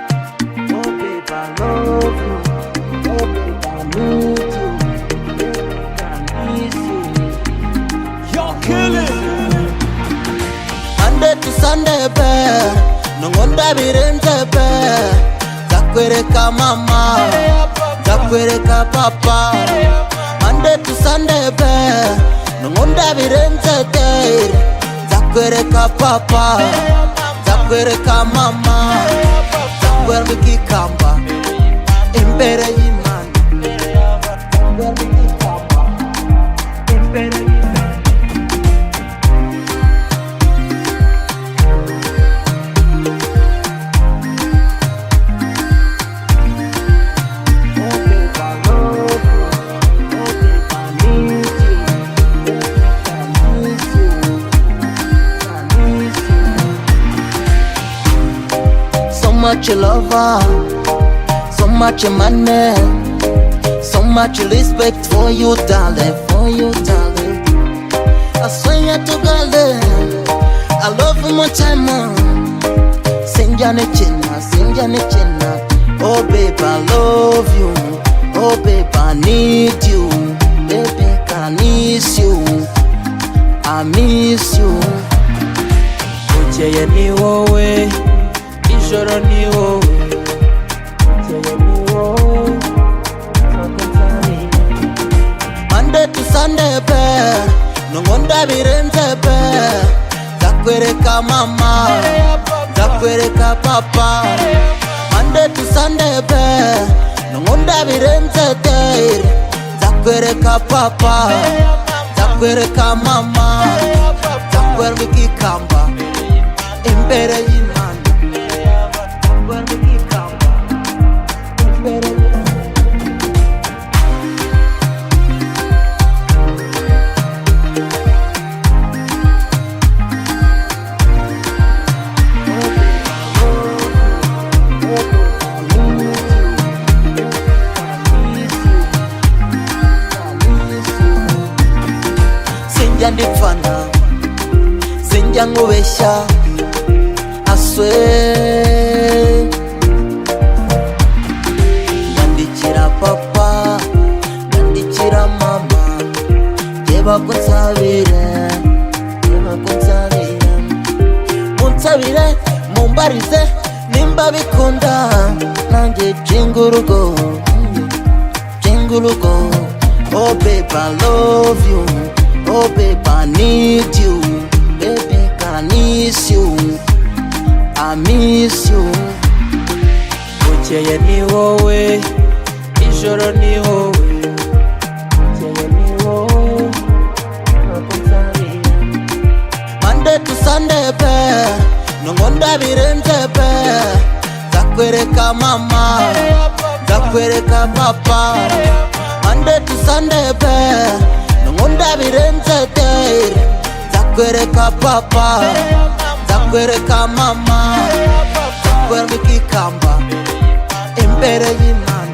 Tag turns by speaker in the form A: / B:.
A: babe, I love you. Oh babe, I need you. Babe, I miss you.
B: You're killing.
A: Monday to Sunday, babe. Nongonda birenze, babe. Zakwereka mama, zakwereka papa. Monday to Sunday, babe. Nongonda birenze, babe. Zakwereka papa, zakwereka mama. Zakwereka ikamba imbere y'Imana. Zakwereka ikamba imbere y'Imana. So much love, so much money, so much respect for you, darling, for you, darling. I swear to God, I love you much more. Sinjane china. Oh babe, I love you. Oh babe, I need you. Baby, I miss you. I miss you.
B: Bukeye ni wowe, ijoro ni wowe. Bukeye ni wowe, ntabwo nzarira.
A: Monday to Sunday, babe. Nongonda birenze, babe. Zakwereka mama, zakwereka papa. Monday to Sunday, babe. Nongonda birenze, babe. Zakwereka papa, zakwereka mama. Zakwereka ikamba imbere y'Imana. Zakwereka ikamba imbere y'Imana. Sinjya ndipfana, sinjya nkubeshya, I swear. Ndandikira papa, ndandikira mama, reba ko nsabire, munsabire, mumbarize, nimba bikunda, nanjye nshinga urugo. Oh babe, I love you. Oh babe, I need you. Baby, I miss you. I miss you.
B: Bukeye ni wowe, ijoro ni wowe. Bukeye ni wowe, ntabwo nzarira.
A: Monday to Sunday, babe. Nongonda birenze, babe. Zakwereka mama, zakwereka papa. Monday to Sunday, babe. Nongonda birenze, babe. Zakwereka papa, zakwereka mama. Zakwereka ikamba imbere y'Imana.